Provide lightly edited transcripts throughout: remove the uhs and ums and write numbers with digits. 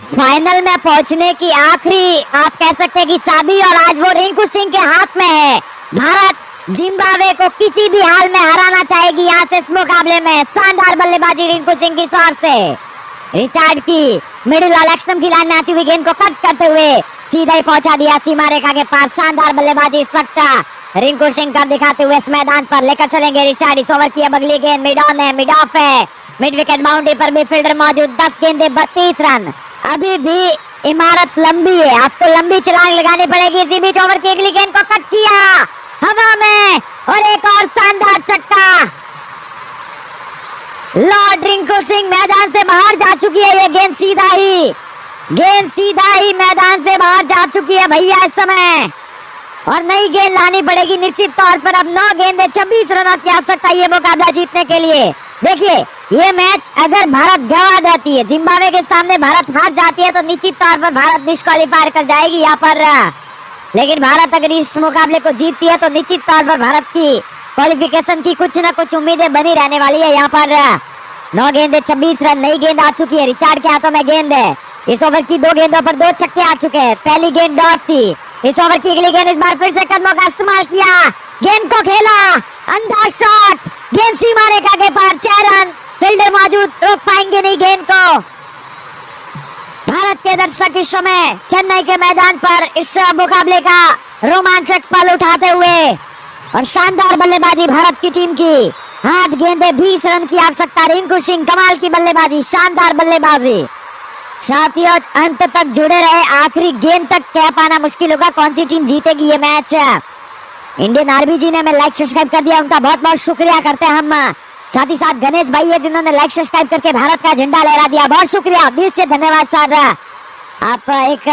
Final में पहुंचने की आखिरी आप कह सकते हैं कि चाबी और आज वो रिंकू सिंह के हाथ में है। भारत जिम्बाब्वे को किसी भी हाल में हराना चाहेगी यहाँ से इस मुकाबले में। शानदार बल्लेबाजी रिंकू सिंह की शॉट से रिचार्ड की मिडिल और एक्सट्रीम की लाइन में आती हुई गेंद को कट करते हुए सीधा ही पहुंचा दिया सीमा रेखा के पास। शानदार बल्लेबाजी इस वक्त रिंकू सिंह का दिखाते हुए इस मैदान पर लेकर चलेंगे रिचार्ड। इस ओवर की अब अगली गेंद मिड ऑन है, मिड ऑफ है, मिड विकेट बाउंड्री पर भी फील्डर मौजूद। 10 गेंदे 32 रन। अभी भी इमारत लंबी है, आपको लंबी छलांग लगानी पड़ेगी। इसी बीच ओवर की अगली गेंद को कट किया हवा में और एक और शानदार छक्का। लॉर्ड रिंकू सिंह मैदान से बाहर जा चुकी है। ये गेंद सीधा ही मैदान से बाहर जा चुकी है भैया इस समय, और नई गेंद लानी पड़ेगी निश्चित तौर पर। अब 9 गेंदे 26 रनों की आवश्यकता ये मुकाबला जीतने के लिए। देखिए ये मैच अगर भारत गवा देती है, जिम्बाब्वे के सामने भारत हार जाती है तो निश्चित तौर पर भारत डिस्क्वालीफाई कर जाएगी यहाँ पर। लेकिन भारत अगर इस मुकाबले को जीतती है तो निश्चित तौर पर भारत की क्वालिफिकेशन की कुछ न कुछ उम्मीदें बनी रहने वाली है। यहाँ पर 9 गेंदे 26 रन। नई गेंद आ चुकी है, रिचार्ड के हाथों में गेंद है। इस ओवर की 2 गेंदों पर 2 छक्के आ चुके हैं। पहली गेंद डॉट थी। इस ओवर की अगली गेंद इस बार फिर से कदमों का इस्तेमाल किया, गेंद को खेला, अंधा शॉट, गेंद सीमा रेखा के पार। 6 रन। फील्डर मौजूद, रोक पाएंगे नहीं गेंद को। भारत के दर्शक इस समय चेन्नई के मैदान पर इस मुकाबले का रोमांचक पल उठाते हुए, और शानदार बल्लेबाजी भारत की टीम की। 8 गेंदे 20 रन की आवश्यकता। रिंकू सिंह कमाल की बल्लेबाजी, शानदार बल्लेबाजी। साथियों अंत तक जुड़े रहे, आखिरी गेंद तक कह पाना मुश्किल होगा कौन सी टीम जीतेगी ये मैच। इंडियन आर्मी जी ने हमें लाइक सब्सक्राइब कर दिया, उनका बहुत बहुत शुक्रिया करते हैं हम। साथ ही साथ गणेश भाई है जिन्होंने लाइक सब्सक्राइब करके भारत का झंडा लहरा दिया, बहुत शुक्रिया, दिल से धन्यवाद सर। आप एक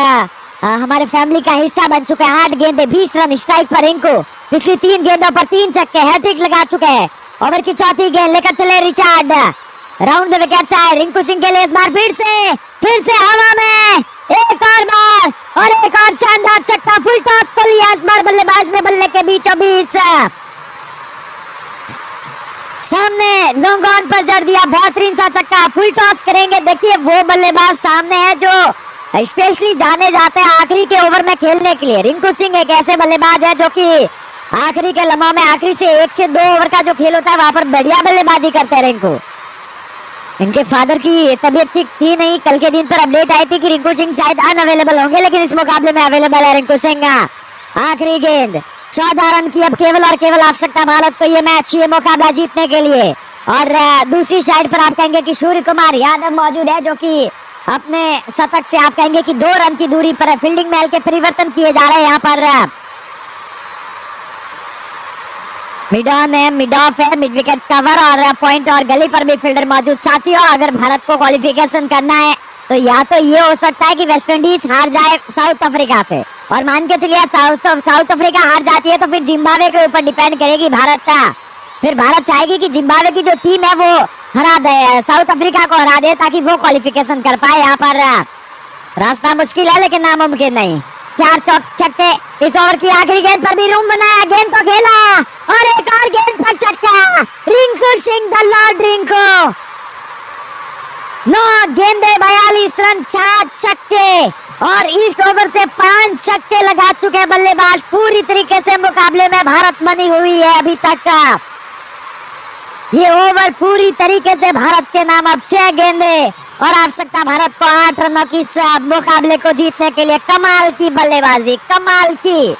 हमारे फैमिली का हिस्सा बन चुके हैं। 8 गेंदे 20 रन स्ट्राइक पर रिंकू, पिछली 3 गेंदों पर 3 छक्के, हैट्रिक लगा चुके हैं। ओवर की चौथी गेंद लेकर चले Richard, round the wicket side. Rinku Singh के लिए इस बार फिर से हवा में एक और बार और एक और शानदार छक्का। फुल टॉस को लिया इस बार बल्लेबाज ने बल्ले के बीचों बीच, सामने लॉन्ग ऑन पर जड़ दिया, बेहतरीन सा छक्का। फुल टॉस करेंगे। देखिए वो बल्लेबाज सामने है जो स्पेशली जाने जाते हैं आखिरी के ओवर में खेलने के लिए। रिंकू सिंह एक ऐसे बल्लेबाज है जो कि आखिरी के लम्हों में आखिरी से 1 से 2 ओवर का जो खेल होता है वहां पर बढ़िया बल्लेबाजी करते हैं रिंकू। इनके फादर की तबीयत ठीक थी नहीं, कल के दिन पर अपडेट आई थी कि रिंकू सिंह शायद अनअवेलेबल होंगे, लेकिन इस मुकाबले में अवेलेबल है रिंकू सिंह। आखिरी गेंद 14 रन की अब केवल और केवल आवश्यकता भारत को ये मैच, ये मुकाबला जीतने के लिए। और दूसरी साइड पर आप कहेंगे कि सूर्य कुमार यादव मौजूद है जो कि अपने शतक से आप कहेंगे कि 2 रन की दूरी पर है। फील्डिंग में हल्के परिवर्तन किए जा रहे हैं यहाँ पर। मिड ऑन है, मिड ऑफ है, मिड विकेट कवर और पॉइंट और गली पर भी फील्डर मौजूद। साथियों अगर भारत को क्वालिफिकेशन करना है तो या तो ये हो सकता है कि वेस्ट इंडीज हार जाए साउथ अफ्रीका से, और मान के चलिए साउथ अफ्रीका हार जाती है तो फिर जिम्बाब्वे के ऊपर डिपेंड करेगी भारत का। फिर भारत चाहेगी कि जिम्बाब्वे की जो टीम है वो हरा दे, साउथ अफ्रीका को हरा दे ताकि वो क्वालिफिकेशन कर पाए। यहाँ पर रास्ता मुश्किल है लेकिन नामुमकिन नहीं। 4 छक्के। इस ओवर की आखिरी गेंद पर भी रूम बनाया, गेंद को खेला और एक और गेंद पर छक्का। Rinku Singh the Lord Rinku. 9 गेंदे 42 रन, 7 छक्के, और इस ओवर से 5 छक्के लगा चुके बल्लेबाज। पूरी तरीके से मुकाबले में भारत बनी हुई है अभी तक। ये ओवर पूरी तरीके से भारत के नाम। अब 6 गेंदे और आवश्यकता भारत को 8 रनों की मुकाबले को जीतने के लिए। कमाल की बल्लेबाजी, कमाल की।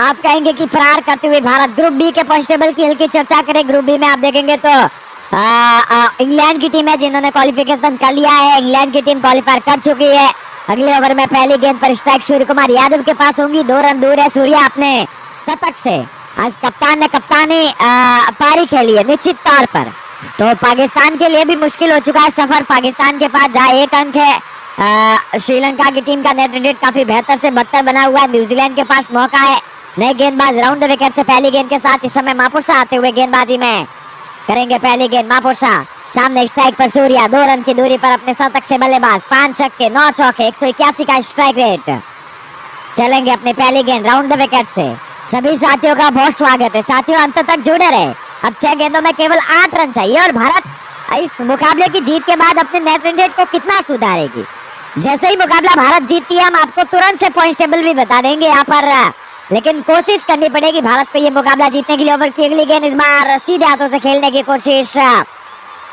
आप कहेंगे कि फरार करते हुए भारत। ग्रुप बी के पॉइंट्स टेबल की हल्की चर्चा करें। ग्रुप बी में आप देखेंगे तो इंग्लैंड की टीम है जिन्होंने क्वालिफिकेशन कर लिया है। इंग्लैंड की टीम क्वालिफाई कर चुकी है। अगले ओवर में पहली गेंद पर स्ट्राइक सूर्य कुमार यादव के पास होंगी। 2 रन दूर है सूर्या अपने शतक से। आज कप्तान ने कप्तानी पारी खेली है निश्चित तौर पर, तो पाकिस्तान के लिए भी मुश्किल हो चुका है सफर। पाकिस्तान के पास जहाँ 1 अंक है, श्रीलंका की टीम का नेट रेट काफी बेहतर से बदतर बना हुआ है। न्यूजीलैंड के पास मौका है। नए गेंदबाज राउंड द विकेट से पहली गेंद के साथ इस समय मापुसा आते हुए गेंदबाजी में करेंगे पहली गेंद। मापुसा सामने स्ट्राइक पर सूर्या, 2 रन की दूरी पर अपने शतक से बल्लेबाज। 5 छक्के, 9 चौके, 181 का स्ट्राइक रेट। चलेंगे अपने पहली गेंद राउंड द विकेट से। सभी साथियों का बहुत स्वागत है। साथियों अंत तक जुड़े रहे। अब 6 गेंदों में केवल 8 रन चाहिए और भारत इस मुकाबले की जीत के बाद अपने नेट रन रेट को कितना सुधारेगी जैसे ही मुकाबला भारत जीतती है हम आपको तुरंत से पॉइंट टेबल भी बता देंगे यहाँ पर, लेकिन कोशिश करनी पड़ेगी भारत को ये मुकाबला जीतने के लिए। ओवर की अगली गेंद इस बार सीधे हाथों से खेलने की कोशिश,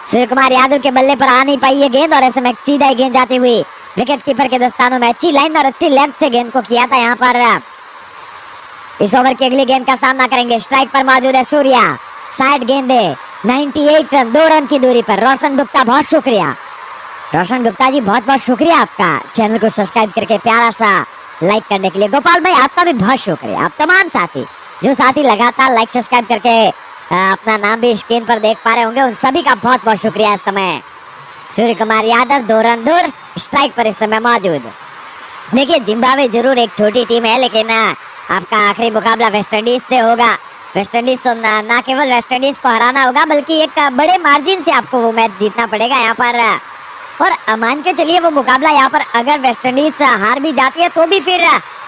सूर्य कुमार यादव के बल्ले पर आ नहीं पाई ये गेंद और ऐसे में सीधा ही गेंद जाती हुई विकेट कीपर के दस्तानों में। अच्छी लाइन और अच्छी लेंथ से गेंद को किया था यहाँ पर। इस ओवर की अगली गेंद का सामना करेंगे, स्ट्राइक पर मौजूद है सूर्या, साइड गेंदे 98 रन, 2 रन की दूरी पर। रोशन गुप्ता बहुत शुक्रिया, रोशन गुप्ता जी बहुत बहुत शुक्रिया आपका चैनल को सब्सक्राइब करके प्यारा सा लाइक करने के लिए। गोपाल भाई आपका भी बहुत शुक्रिया। आप तमाम साथी जो साथी लगातार लाइक सब्सक्राइब करके अपना नाम भी स्क्रीन पर देख पा रहे होंगे, उन सभी का बहुत बहुत शुक्रिया। इस समय सूर्य कुमार यादव 2 रन दूर, स्ट्राइक पर इस समय मौजूद। देखिए जिम्बाब्वे जरूर एक छोटी टीम है, लेकिन आपका आखिरी मुकाबला वेस्ट इंडीज से होगा। वेस्ट इंडीज को ना केवल वेस्ट इंडीज को हराना होगा बल्कि एक बड़े मार्जिन से आपको वो मैच जीतना पड़ेगा यहाँ पर। और मान के चलिए वो मुकाबला यहाँ पर अगर वेस्ट इंडीज हार भी जाती है तो भी फिर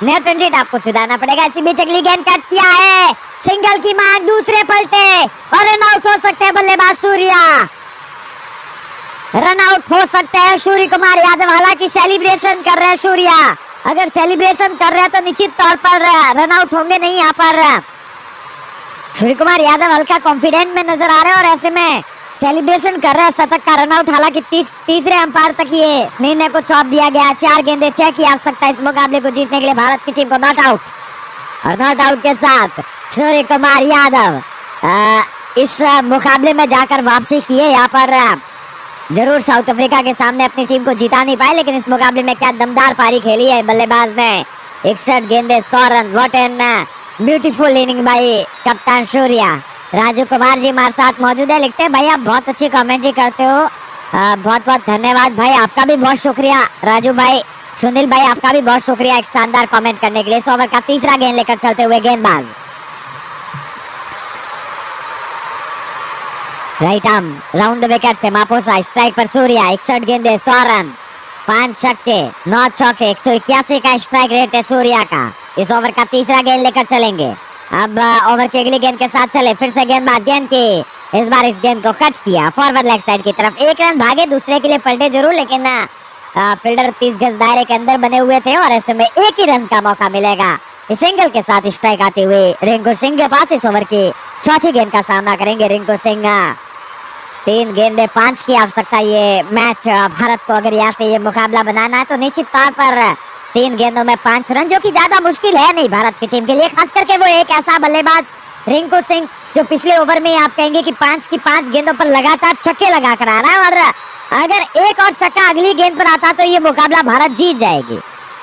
नेट रन रेट आपको छुड़ाना पड़ेगा। इसी बीच अगली गेंद कट किया है, सिंगल की मांग, दूसरे पलटे और रन आउट हो सकते हैं बल्लेबाज सूर्या, रन आउट हो सकते हैं सूर्य कुमार यादव। हालांकि सेलिब्रेशन कर रहे हैं सूर्या, अगर सेलिब्रेशन कर रहे हैं तो निश्चित तौर पर रन आउट होंगे नहीं यहाँ पर। सूर्य कुमार यादव हल्का कॉन्फिडेंट में नजर आ रहे हैं और ऐसे में सेलिब्रेशन कर रहे हैं शतक का। रन आउट हालांकि तीसरे अंपायर तक ये निर्णय को सौंप दिया गया। 4 गेंदें 6 की आवश्यकता इस मुकाबले को जीतने के लिए भारत की टीम को। नॉट आउट और नॉट आउट के साथ सूर्य कुमार यादव इस मुकाबले में जाकर वापसी किए। यहाँ पर जरूर साउथ अफ्रीका के सामने अपनी टीम को जिता नहीं पाए, लेकिन इस मुकाबले में क्या दमदार पारी खेली है बल्लेबाज ने। 61 गेंदे 100 run. What an beautiful inning by कप्तान सूर्या। राजू कुमार जी हमारे साथ मौजूद है, लिखते हैं भाई आप बहुत अच्छी कमेंट्री करते हो, बहुत बहुत धन्यवाद भाई, आपका भी बहुत शुक्रिया। राजू भाई, सुनील भाई आपका भी बहुत शुक्रिया एक शानदार कमेंट करने के लिए। इस ओवर का तीसरा गेंद लेकर चलते हुए गेंदबाज right arm round the wicket से मापोसा, स्ट्राइक पर सूर्या। 61 गेंदे 100 रन, 5 छक्के 9 चौके, 181 का स्ट्राइक रेट है सूर्या का। इस ओवर का तीसरा गेंद लेकर चलेंगे। अब ओवर की अगली गेंद के साथ चले, फिर से गेंदबाज गेंद की इस बार इस गेंद को कट किया फॉरवर्ड लेग साइड की तरफ। 1 रन भागे, दूसरे के लिए पलटे जरूर, लेकिन फील्डर 30 गज दायरे के अंदर बने हुए थे और ऐसे में 1 ही रन का मौका मिलेगा। इस सिंगल के साथ स्ट्राइक आते हुए रिंकू सिंह के पास इस ओवर की चौथी गेंद का सामना करेंगे रिंकू सिंह। 3 गेंदे 5 की आवश्यकता ये मैच भारत को, अगर यहाँ से ये मुकाबला बनाना है तो निश्चित तौर पर 3 गेंदों में 5 रन, जो कि ज्यादा मुश्किल है नहीं भारत की टीम के लिए, खास करके वो एक ऐसा बल्लेबाज रिंकू सिंह जो पिछले ओवर में आप कहेंगे कि 5 की 5 गेंदों पर लगातार छक्के लगा कर आ रहा है। और अगर एक और छक्का अगली गेंद पर आता तो ये मुकाबला भारत जीत जाएगी।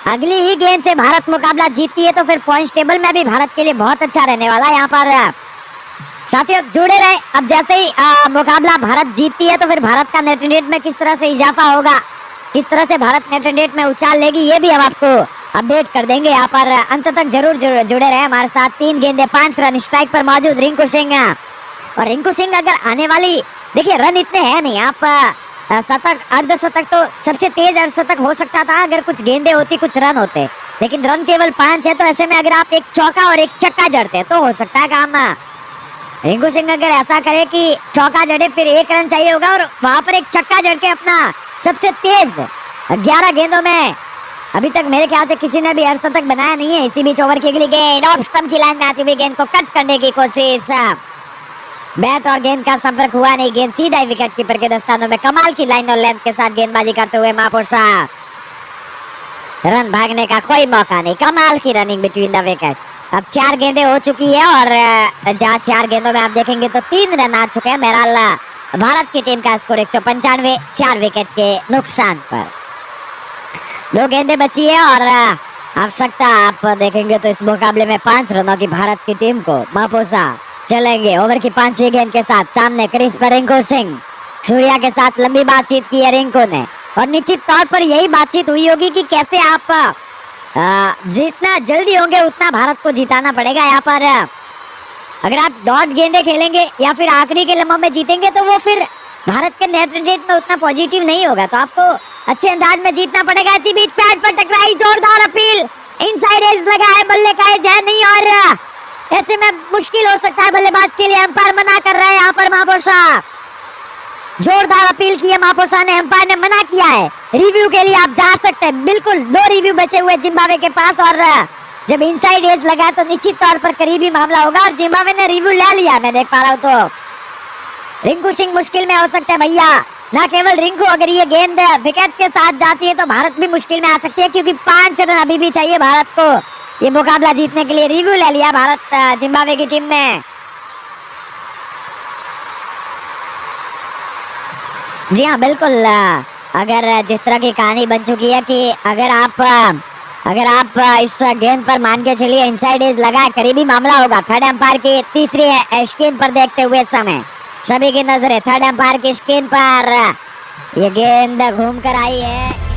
अगली ही गेंद से भारत मुकाबला जीतती है तो फिर पॉइंट्स टेबल में भी भारत के लिए बहुत अच्छा रहने वाला है। यहाँ पर साथियों जुड़े रहे। अब जैसे ही मुकाबला भारत जीतती है तो फिर भारत का नेट रेट में किस तरह से इजाफा होगा, किस तरह से भारत नेट रेट में उछाल लेगी, ये भी हम आपको अपडेट कर देंगे। यहाँ पर अंत तक जरूर जुड़े रहे हमारे साथ। 3 गेंदे 5 रन, स्ट्राइक पर मौजूद रिंकू सिंह। और रिंकू सिंह अगर आने वाली, देखिए रन इतने हैं नहीं, आप शतक अर्धशतक तो सबसे तेज अर्धशतक हो सकता था अगर कुछ गेंदे होती, कुछ रन होते, लेकिन रन केवल 5 है। तो ऐसे में अगर आप एक चौका और एक छक्का जड़ते तो हो सकता है काम। रिंकू सिंह अगर ऐसा करे कि चौका जड़े, फिर 1 रन चाहिए होगा और वहां पर एक छक्का जड़ के अपना सबसे तेज 11 गेंदों में अभी तक मेरे ख्याल से किसी ने भी अर्धशतक बनाया नहीं है। इसी बीच ओवर की अगली गेंद ऑफ स्टंप की लाइन में आती हुई गेंद को कट करने की कोशिश, बैट और गेंद का संपर्क हुआ नहीं, गेंद सीधा विकेट कीपर के दस्तानों में। कमाल की लाइन और लेंथ के साथ गेंदबाजी करते हुए मापोसा, रन भागने का कोई मौका नहीं, कमाल की रनिंग बिटवीन द विकेट। अब 4 गेंदें हो चुकी है और जहाँ 4 गेंदों में आप देखेंगे तो 3 रन आ चुके हैं। बहरहाल भारत की टीम का स्कोर 195, 4 विकेट के नुकसान पर। 2 गेंदें बची है और आवश्यकता आप देखेंगे तो इस मुकाबले में 5 रनों की भारत की टीम को। मापोसा चलेंगे ओवर की 5वीं गेंद के साथ, सामने क्रीज पर रिंकू सिंह। सूर्या के साथ लंबी बातचीत की है रिंकू ने और निश्चित तौर पर यही बातचीत हुई होगी कि कैसे आप जितना जल्दी होंगे उतना भारत को जिताना पड़ेगा। यहाँ पर अगर आप डॉट गेंदे खेलेंगे या फिर आखिरी के लम्हों में जीतेंगे तो वो फिर भारत के नेट रेट में उतना पॉजिटिव नहीं होगा, तो आपको अच्छे अंदाज में जीतना पड़ेगा। इसी बीच पैड पर टकराई, जोरदार अपील, इनसाइड एज लगा है, बल्ले का एज है नहीं और ऐसे में मुश्किल हो सकता है बल्लेबाज के लिए। अंपायर मना कर रहा है यहाँ पर मापोसा। जोरदार अपील की है मापोसा ने, एम्पायर ने मना किया है। रिव्यू के लिए आप जा सकते हैं, बिल्कुल 2 रिव्यू बचे हुए जिम्बाब्वे के पास, और जब इनसाइड एज लगा तो निश्चित तौर पर करीबी मामला होगा, और जिम्बाब्वे ने रिव्यू ले लिया, मैं देख पा रहा हूँ। तो रिंकू सिंह मुश्किल में हो सकते हैं भैया, ना केवल रिंकू, अगर ये गेंद विकेट के साथ जाती है तो भारत भी मुश्किल में आ सकती है, क्योंकि 5 रन अभी भी चाहिए भारत को ये मुकाबला जीतने के लिए। रिव्यू ले लिया भारत जिम्बाब्वे की टीम ने। जी हाँ बिल्कुल, अगर जिस तरह की कहानी बन चुकी है कि अगर आप इस गेंद पर मान के चलिए इनसाइड एज लगा, करीबी मामला होगा। थर्ड एम्पायर की तीसरी स्क्रीन पर देखते हुए समय सभी की नजरें थर्ड एम्पायर की स्क्रीन पर, ये गेंद घूम कर आई है।